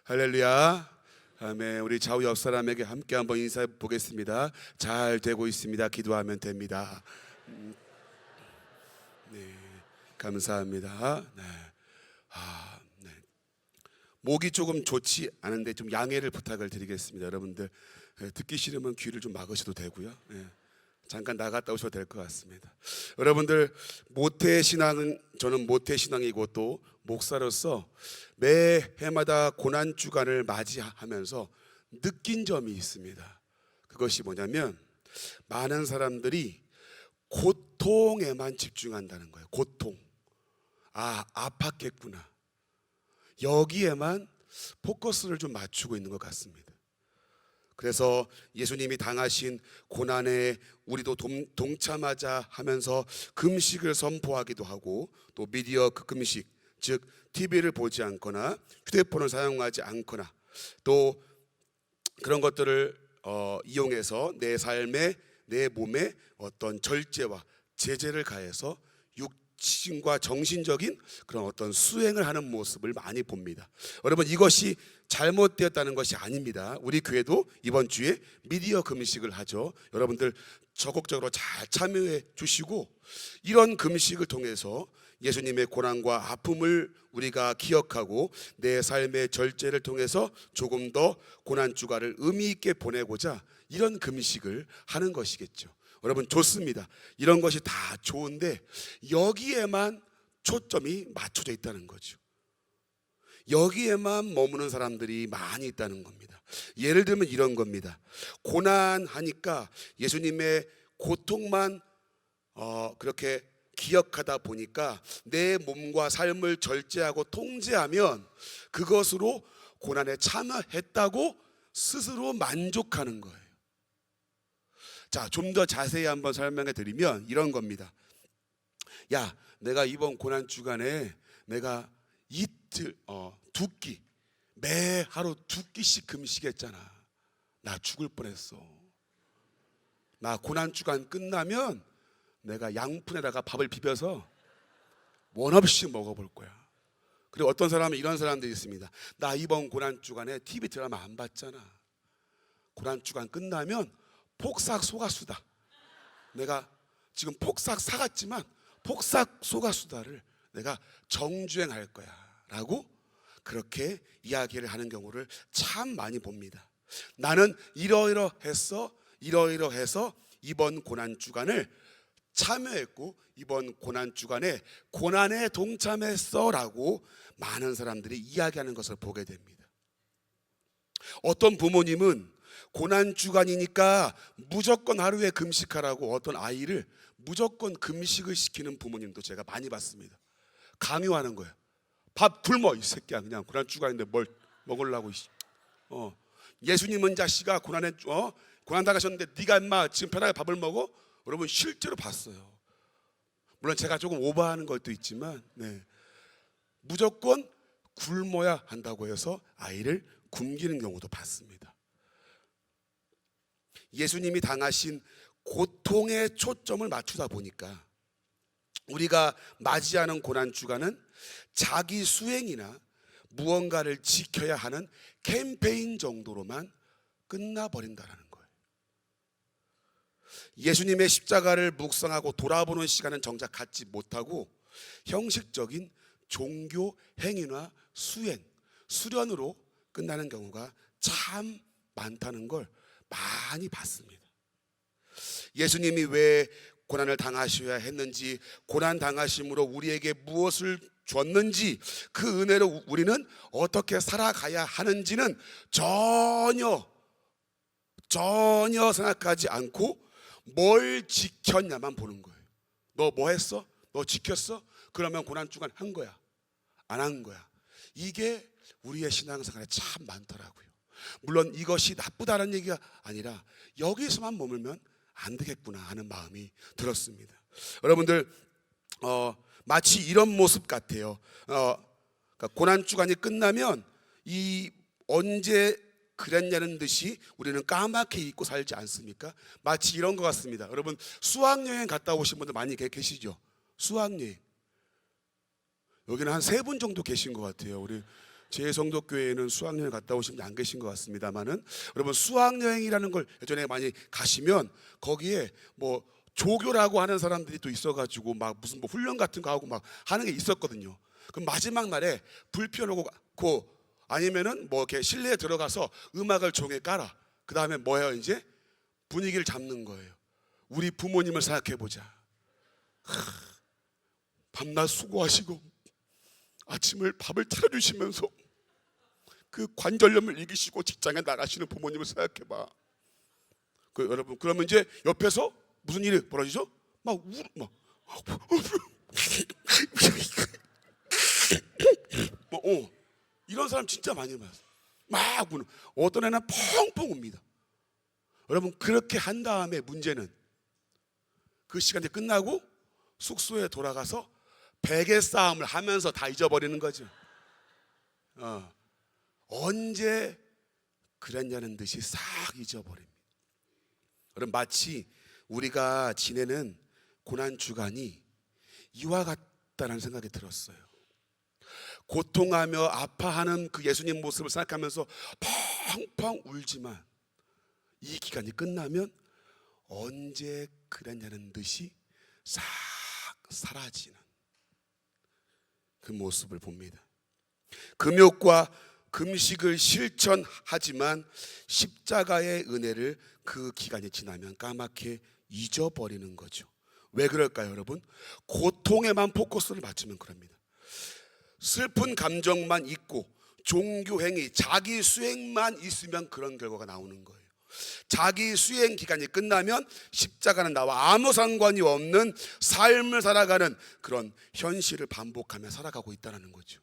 할렐루야. 아멘. 우리 좌우 옆 사람에게 함께 한번 인사해 보겠습니다. 잘 되고 있습니다. 기도하면 됩니다. 네, 감사합니다. 네. 네. 목이 조금 좋지 않은데 좀 양해를 부탁을 드리겠습니다. 여러분들 듣기 싫으면 귀를 좀 막으셔도 되고요. 네. 잠깐 나갔다 오셔도 될 것 같습니다. 여러분들 모태신앙은 저는 모태신앙이고 또 목사로서 매해마다 고난주간을 맞이하면서 느낀 점이 있습니다. 그것이 뭐냐면 많은 사람들이 고통에만 집중한다는 거예요. 고통. 아팠겠구나. 여기에만 포커스를 좀 맞추고 있는 것 같습니다. 그래서 예수님이 당하신 고난에 우리도 동참하자 하면서 금식을 선포하기도 하고 또 미디어 금식, 즉 TV를 보지 않거나 휴대폰을 사용하지 않거나 또 그런 것들을 이용해서 내 삶에 내 몸에 어떤 절제와 제재를 가해서 육신과 정신적인 그런 어떤 수행을 하는 모습을 많이 봅니다. 여러분, 이것이 잘못되었다는 것이 아닙니다. 우리 교회도 이번 주에 미디어 금식을 하죠. 여러분들 적극적으로 잘 참여해 주시고 이런 금식을 통해서 예수님의 고난과 아픔을 우리가 기억하고 내 삶의 절제를 통해서 조금 더 고난주간을 의미 있게 보내고자 이런 금식을 하는 것이겠죠. 여러분, 좋습니다. 이런 것이 다 좋은데 여기에만 초점이 맞춰져 있다는 거죠. 여기에만 머무는 사람들이 많이 있다는 겁니다. 예를 들면 이런 겁니다. 고난하니까 예수님의 고통만 그렇게 기억하다 보니까 내 몸과 삶을 절제하고 통제하면 그것으로 고난에 참여했다고 스스로 만족하는 거예요. 자, 좀 더 자세히 한번 설명해 드리면 이런 겁니다. 야, 내가 이번 고난 주간에 내가 이틀 두 끼, 매 하루 두 끼씩 금식했잖아. 나 죽을 뻔했어. 나 고난 주간 끝나면 내가 양푼에다가 밥을 비벼서 원 없이 먹어볼 거야. 그리고 어떤 사람은 이런 사람들이 있습니다. 나 이번 고난 주간에 TV 드라마 안 봤잖아. 고난 주간 끝나면 폭삭 소가수다. 내가 지금 폭삭 사갔지만 폭삭 소가수다를 내가 정주행할 거야 라고 그렇게 이야기를 하는 경우를 참 많이 봅니다. 나는 이러이러해서 이번 고난주간을 참여했고 이번 고난주간에 고난에 동참했어 라고 많은 사람들이 이야기하는 것을 보게 됩니다. 어떤 부모님은 고난주간이니까 무조건 하루에 금식하라고 어떤 아이를 무조건 금식을 시키는 부모님도 제가 많이 봤습니다. 강요하는 거예요. 밥 굶어 이 새끼야. 그냥 고난주간인데 뭘 먹으려고. 예수님은 자식아 고난 당하셨는데 네가 인마 지금 편하게 밥을 먹어? 여러분, 실제로 봤어요. 물론 제가 조금 오버하는 것도 있지만 무조건 굶어야 한다고 해서 아이를 굶기는 경우도 봤습니다. 예수님이 당하신 고통에 초점을 맞추다 보니까 우리가 맞이하는 고난주간은 자기 수행이나 무언가를 지켜야 하는 캠페인 정도로만 끝나버린다는 거예요. 예수님의 십자가를 묵상하고 돌아보는 시간은 정작 갖지 못하고 형식적인 종교 행위나 수행, 수련으로 끝나는 경우가 참 많다는 걸 많이 봤습니다. 예수님이 왜 고난을 당하셔야 했는지, 고난 당하심으로 우리에게 무엇을 줬는지, 그 은혜로 우리는 어떻게 살아가야 하는지는 전혀 생각하지 않고 뭘 지켰냐만 보는 거예요. 너 뭐 했어? 너 지켰어? 그러면 고난주간 한 거야? 안 한 거야? 이게 우리의 신앙생활에 참 많더라고요. 물론 이것이 나쁘다는 얘기가 아니라 여기서만 머물면 안 되겠구나 하는 마음이 들었습니다. 여러분들 마치 이런 모습 같아요. 그러니까 고난주간이 끝나면 이 언제 그랬냐는 듯이 우리는 까맣게 잊고 살지 않습니까? 마치 이런 것 같습니다. 여러분, 수학여행 갔다 오신 분들 많이 계시죠? 수학여행. 여기는 한 3분 정도 계신 것 같아요. 우리 제 성도교회에는 수학여행 갔다 오신 분 안 계신 것 같습니다만은, 여러분 수학여행이라는 걸 예전에 많이 가시면 거기에 뭐 조교라고 하는 사람들이 또 있어가지고 막 무슨 뭐 훈련 같은 거 하고 막 하는 게 있었거든요. 그럼 마지막 날에 불 펴놓고 아니면은 뭐 이렇게 실내에 들어가서 음악을 종에 깔아. 그 다음에 뭐예요? 이제 분위기를 잡는 거예요. 우리 부모님을 생각해 보자. 밤낮 수고하시고 아침을 밥을 차려주시면서 그 관절염을 이기시고 직장에 나가시는 부모님을 생각해 봐. 여러분, 그러면 이제 옆에서 무슨 일이 벌어지죠? 막 이런 사람 진짜 많이 봤어요. 막 우는. 어떤 애는 펑펑 웁니다. 여러분, 그렇게 한 다음에 문제는 그 시간이 끝나고 숙소에 돌아가서 베개 싸움을 하면서 다 잊어버리는 거죠. 언제 그랬냐는 듯이 싹 잊어버립니다. 여러분, 마치 우리가 지내는 고난주간이 이와 같다는 생각이 들었어요. 고통하며 아파하는 그 예수님 모습을 생각하면서 펑펑 울지만 이 기간이 끝나면 언제 그랬냐는 듯이 싹 사라지는 그 모습을 봅니다. 금욕과 금식을 실천하지만 십자가의 은혜를 그 기간이 지나면 까맣게 잊어버리는 거죠. 왜 그럴까요, 여러분? 고통에만 포커스를 맞추면 그럽니다. 슬픈 감정만 있고 종교행위, 자기 수행만 있으면 그런 결과가 나오는 거예요. 자기 수행 기간이 끝나면 십자가는 나와 아무 상관이 없는 삶을 살아가는 그런 현실을 반복하며 살아가고 있다는 거죠.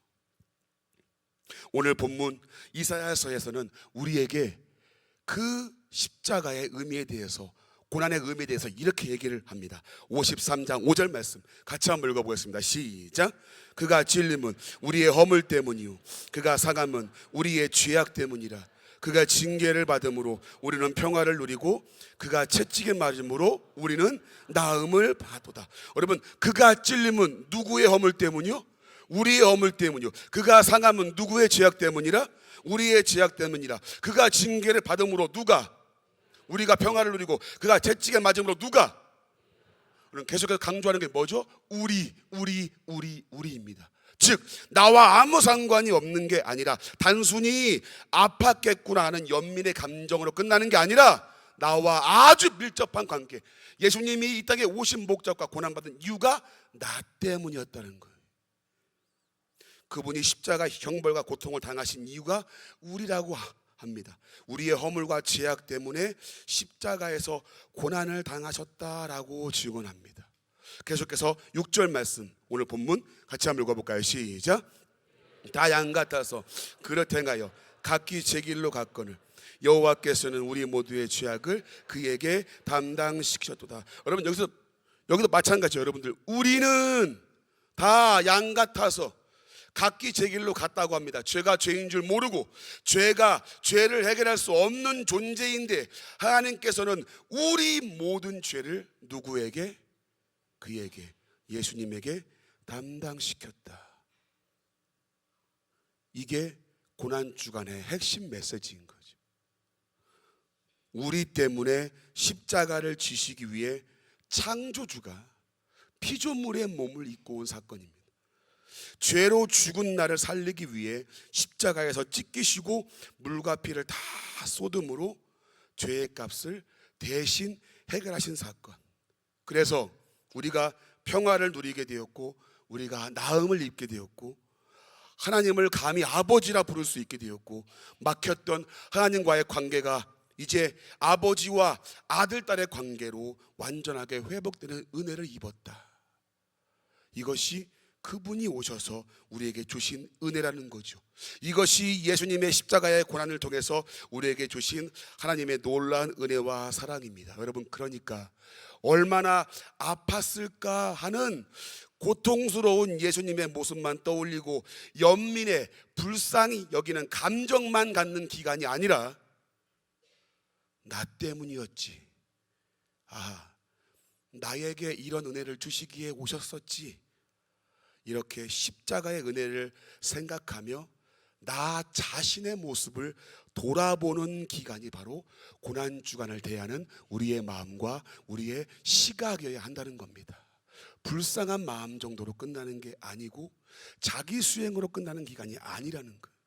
오늘 본문 이사야서에서는 우리에게 그 십자가의 의미에 대해서, 고난의 의미에 대해서 이렇게 얘기를 합니다. 53장 5절 말씀 같이 한번 읽어보겠습니다. 시작. 그가 찔림은 우리의 허물 때문이요 그가 상함은 우리의 죄악 때문이라. 그가 징계를 받음으로 우리는 평화를 누리고 그가 채찍에 맞음으로 우리는 나음을 받도다. 여러분, 그가 찔림은 누구의 허물 때문이요? 우리의 허물 때문이요. 그가 상함은 누구의 죄악 때문이라? 우리의 죄악 때문이라. 그가 징계를 받음으로 누가? 우리가 평화를 누리고 그가 채찍에 맞음으로 누가? 계속해서 강조하는 게 뭐죠? 우리입니다. 즉 나와 아무 상관이 없는 게 아니라 단순히 아팠겠구나 하는 연민의 감정으로 끝나는 게 아니라 나와 아주 밀접한 관계, 예수님이 이 땅에 오신 목적과 고난받은 이유가 나 때문이었다는 거예요. 그분이 십자가 형벌과 고통을 당하신 이유가 우리라고 합니다. 우리의 허물과 죄악 때문에 십자가에서 고난을 당하셨다라고 증언합니다. 계속해서 6절 말씀, 오늘 본문 같이 한번 읽어볼까요? 시작. 다 양 같아서 그릇 행하여 각기 제 길로 갔거늘 여호와께서는 우리 모두의 죄악을 그에게 담당시키셨도다. 여러분, 여기도 마찬가지죠. 여러분들, 우리는 다 양 같아서 각기 제 길로 갔다고 합니다. 죄가 죄인 줄 모르고 죄를 해결할 수 없는 존재인데 하나님께서는 우리 모든 죄를 누구에게? 그에게, 예수님에게 담당시켰다. 이게 고난주간의 핵심 메시지인 거죠. 우리 때문에 십자가를 지시기 위해 창조주가 피조물의 몸을 입고 온 사건입니다. 죄로 죽은 나를 살리기 위해 십자가에서 찢기시고 물과 피를 다 쏟음으로 죄의 값을 대신 해결하신 사건. 그래서 우리가 평화를 누리게 되었고 우리가 나음을 입게 되었고 하나님을 감히 아버지라 부를 수 있게 되었고 막혔던 하나님과의 관계가 이제 아버지와 아들, 딸의 관계로 완전하게 회복되는 은혜를 입었다. 이것이 그분이 오셔서 우리에게 주신 은혜라는 거죠. 이것이 예수님의 십자가의 고난을 통해서 우리에게 주신 하나님의 놀라운 은혜와 사랑입니다. 여러분, 그러니까 얼마나 아팠을까 하는 고통스러운 예수님의 모습만 떠올리고 연민의 불쌍히 여기는 감정만 갖는 기간이 아니라 나 때문이었지. 나에게 이런 은혜를 주시기에 오셨었지. 이렇게 십자가의 은혜를 생각하며 나 자신의 모습을 돌아보는 기간이 바로 고난주간을 대하는 우리의 마음과 우리의 시각이어야 한다는 겁니다. 불쌍한 마음 정도로 끝나는 게 아니고 자기 수행으로 끝나는 기간이 아니라는 거예요.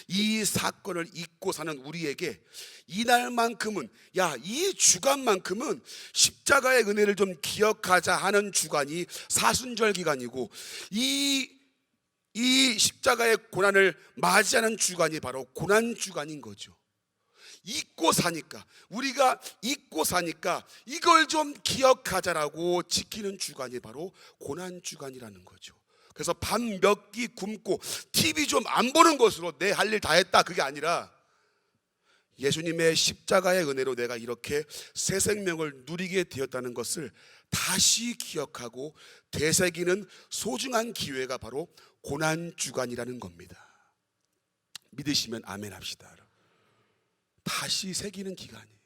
이 사건을 잊고 사는 우리에게 이날만큼은, 이 주간만큼은 십자가의 은혜를 좀 기억하자 하는 주간이 사순절 기간이고, 이 십자가의 고난을 맞이하는 주간이 바로 고난주간인 거죠. 우리가 잊고 사니까 이걸 좀 기억하자라고 지키는 주간이 바로 고난주간이라는 거죠. 그래서 밥 몇 끼 굶고 TV 좀 안 보는 것으로 내 할 일 다 했다, 그게 아니라 예수님의 십자가의 은혜로 내가 이렇게 새 생명을 누리게 되었다는 것을 다시 기억하고 되새기는 소중한 기회가 바로 고난주간이라는 겁니다. 믿으시면 아멘 합시다. 다시 새기는 기간이에요.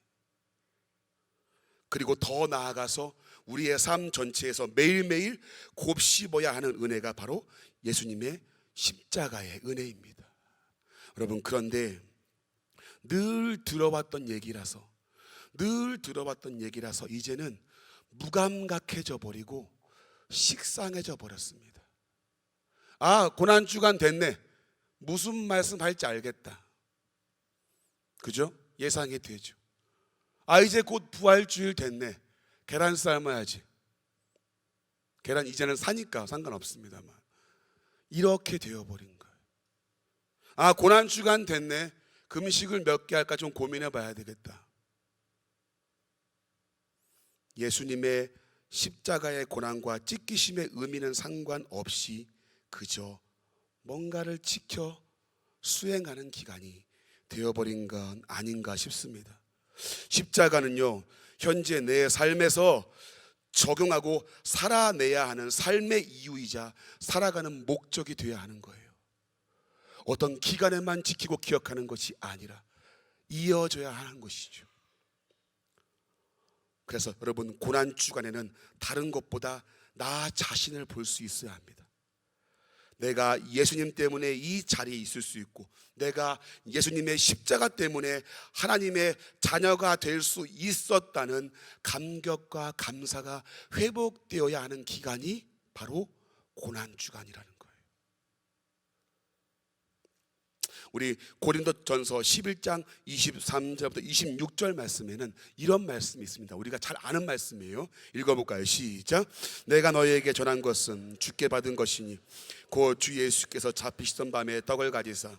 그리고 더 나아가서 우리의 삶 전체에서 매일매일 곱씹어야 하는 은혜가 바로 예수님의 십자가의 은혜입니다. 여러분, 그런데 늘 들어봤던 얘기라서 이제는 무감각해져 버리고 식상해져 버렸습니다. 고난주간 됐네, 무슨 말씀할지 알겠다, 그죠? 예상이 되죠. 이제 곧 부활주일 됐네, 계란 삶아야지. 계란 이제는 사니까 상관없습니다만 이렇게 되어버린 거예요. 고난주간 됐네, 금식을 몇 개 할까 좀 고민해 봐야 되겠다. 예수님의 십자가의 고난과 찢기심의 의미는 상관없이 그저 뭔가를 지켜 수행하는 기간이 되어버린 건 아닌가 싶습니다. 십자가는요, 현재 내 삶에서 적용하고 살아내야 하는 삶의 이유이자 살아가는 목적이 되어야 하는 거예요. 어떤 기간에만 지키고 기억하는 것이 아니라 이어져야 하는 것이죠. 그래서 여러분, 고난주간에는 다른 것보다 나 자신을 볼 수 있어야 합니다. 내가 예수님 때문에 이 자리에 있을 수 있고, 내가 예수님의 십자가 때문에 하나님의 자녀가 될 수 있었다는 감격과 감사가 회복되어야 하는 기간이 바로 고난주간이라는 거예요. 우리 고린도전서 11장 23절부터 26절 말씀에는 이런 말씀이 있습니다. 우리가 잘 아는 말씀이에요. 읽어볼까요? 시작. 내가 너희에게 전한 것은 주께 받은 것이니 곧 주 예수께서 잡히시던 밤에 떡을 가지사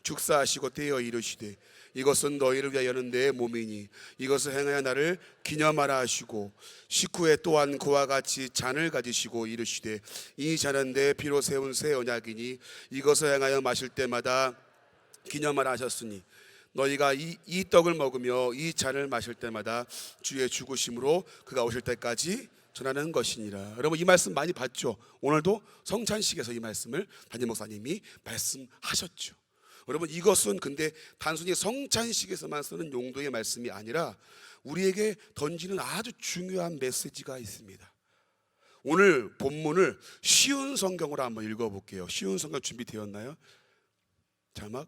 축사하시고 떼어 이르시되 이것은 너희를 위하여는 내 몸이니 이것을 행하여 나를 기념하라 하시고 식후에 또한 그와 같이 잔을 가지시고 이르시되 이 잔은 내 피로 세운 새 언약이니 이것을 행하여 마실 때마다 기념하라 하셨으니 너희가 이 떡을 먹으며 이 잔을 마실 때마다 주의 죽으심으로 그가 오실 때까지 전하는 것이니라. 여러분, 이 말씀 많이 봤죠? 오늘도 성찬식에서 이 말씀을 담임 목사님이 말씀하셨죠. 여러분, 이것은 근데 단순히 성찬식에서만 쓰는 용도의 말씀이 아니라 우리에게 던지는 아주 중요한 메시지가 있습니다. 오늘 본문을 쉬운 성경으로 한번 읽어볼게요. 쉬운 성경 준비되었나요? 자막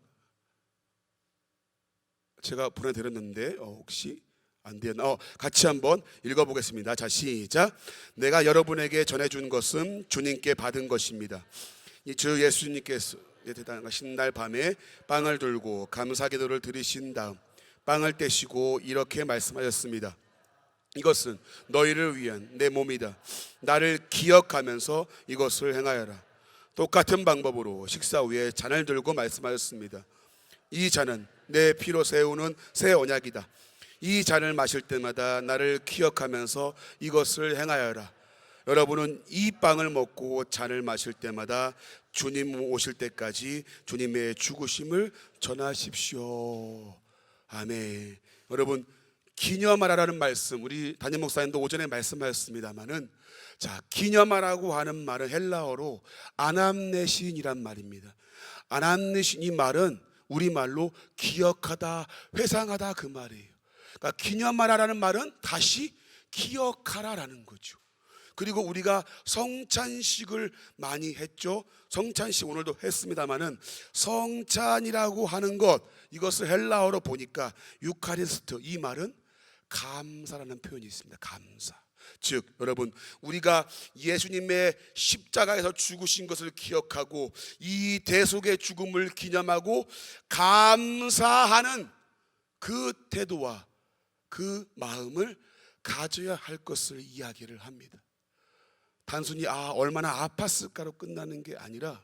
제가 보내드렸는데 혹시 안 되었나? 같이 한번 읽어보겠습니다. 자, 시작. 내가 여러분에게 전해준 것은 주님께 받은 것입니다. 주 예수님께서 대단하신 날 밤에 빵을 들고 감사기도를 드리신 다음 빵을 떼시고 이렇게 말씀하셨습니다. 이것은 너희를 위한 내 몸이다. 나를 기억하면서 이것을 행하여라. 똑같은 방법으로 식사 후에 잔을 들고 말씀하셨습니다. 이 잔은 내 피로 세우는 새 언약이다. 이 잔을 마실 때마다 나를 기억하면서 이것을 행하여라. 여러분은 이 빵을 먹고 잔을 마실 때마다 주님 오실 때까지 주님의 죽으심을 전하십시오. 아멘. 여러분, 기념하라라는 말씀, 우리 담임 목사님도 오전에 말씀하셨습니다만은, 자, 기념하라고 하는 말은 헬라어로 아남네신이란 말입니다. 아남네신, 이 말은 우리말로 기억하다, 회상하다, 그 말이에요. 그러니까 기념하라라는 말은 다시 기억하라라는 거죠. 그리고 우리가 성찬식을 많이 했죠. 성찬식 오늘도 했습니다마는 성찬이라고 하는 것, 이것을 헬라어로 보니까 유카리스트, 이 말은 감사라는 표현이 있습니다. 감사. 즉 여러분, 우리가 예수님의 십자가에서 죽으신 것을 기억하고 이 대속의 죽음을 기념하고 감사하는 그 태도와 그 마음을 가져야 할 것을 이야기를 합니다. 단순히 얼마나 아팠을까로 끝나는 게 아니라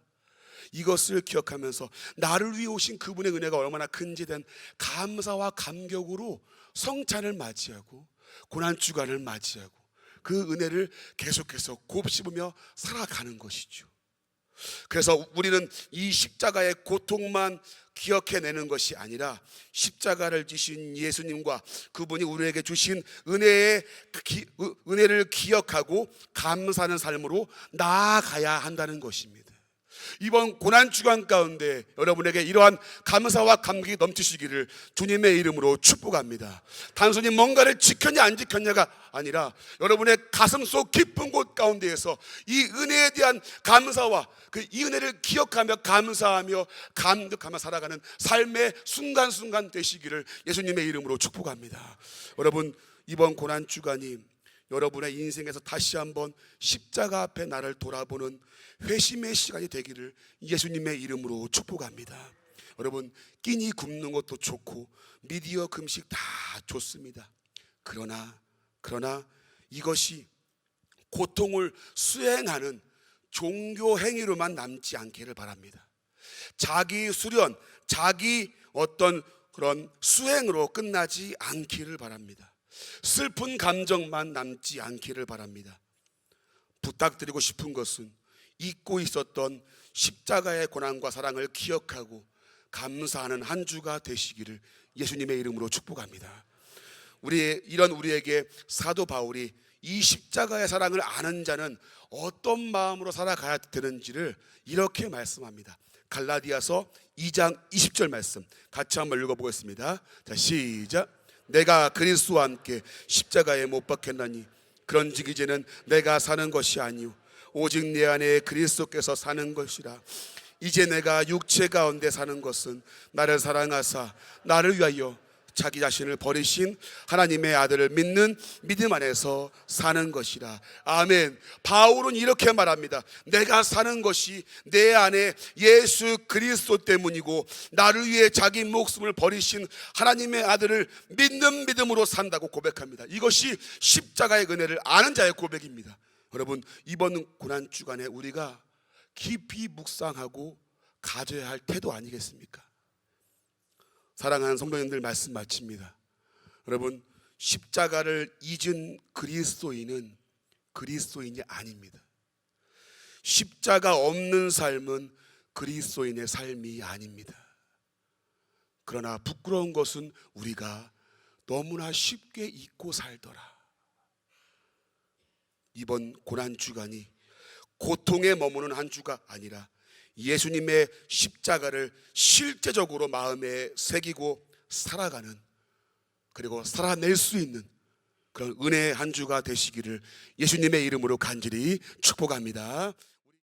이것을 기억하면서 나를 위해 오신 그분의 은혜가 얼마나 큰지 된 감사와 감격으로 성찬을 맞이하고 고난주간을 맞이하고 그 은혜를 계속해서 곱씹으며 살아가는 것이죠. 그래서 우리는 이 십자가의 고통만 기억해내는 것이 아니라 십자가를 지신 예수님과 그분이 우리에게 주신 은혜를 기억하고 감사하는 삶으로 나아가야 한다는 것입니다. 이번 고난주간 가운데 여러분에게 이러한 감사와 감격이 넘치시기를 주님의 이름으로 축복합니다. 단순히 뭔가를 지켰냐 안 지켰냐가 아니라 여러분의 가슴 속 깊은 곳 가운데에서 이 은혜에 대한 감사와 이 은혜를 기억하며 감사하며 감격하며 살아가는 삶의 순간순간 되시기를 예수님의 이름으로 축복합니다. 여러분, 이번 고난주간이 여러분의 인생에서 다시 한번 십자가 앞에 나를 돌아보는 회심의 시간이 되기를 예수님의 이름으로 축복합니다. 여러분, 끼니 굽는 것도 좋고 미디어 금식 다 좋습니다. 그러나 이것이 고통을 수행하는 종교 행위로만 남지 않기를 바랍니다. 자기 수련, 자기 어떤 그런 수행으로 끝나지 않기를 바랍니다. 슬픈 감정만 남지 않기를 바랍니다. 부탁드리고 싶은 것은 잊고 있었던 십자가의 고난과 사랑을 기억하고 감사하는 한 주가 되시기를 예수님의 이름으로 축복합니다. 우리에게 사도 바울이 이 십자가의 사랑을 아는 자는 어떤 마음으로 살아가야 되는지를 이렇게 말씀합니다. 갈라디아서 2장 20절 말씀 같이 한번 읽어보겠습니다. 자, 시작. 내가 그리스도와 함께 십자가에 못 박혔나니 그런즉 이제는 내가 사는 것이 아니요 오직 내 안에 그리스도께서 사는 것이라. 이제 내가 육체 가운데 사는 것은 나를 사랑하사 나를 위하여 자기 자신을 버리신 하나님의 아들을 믿는 믿음 안에서 사는 것이라. 아멘. 바울은 이렇게 말합니다. 내가 사는 것이 내 안에 예수 그리스도 때문이고 나를 위해 자기 목숨을 버리신 하나님의 아들을 믿는 믿음으로 산다고 고백합니다. 이것이 십자가의 은혜를 아는 자의 고백입니다. 여러분, 이번 고난주간에 우리가 깊이 묵상하고 가져야 할 태도 아니겠습니까? 사랑하는 성도님들, 말씀 마칩니다. 여러분, 십자가를 잊은 그리스도인은 그리스도인이 아닙니다. 십자가 없는 삶은 그리스도인의 삶이 아닙니다. 그러나 부끄러운 것은 우리가 너무나 쉽게 잊고 살더라. 이번 고난주간이 고통에 머무는 한 주가 아니라 예수님의 십자가를 실제적으로 마음에 새기고 살아가는, 그리고 살아낼 수 있는 그런 은혜의 한 주가 되시기를 예수님의 이름으로 간절히 축복합니다.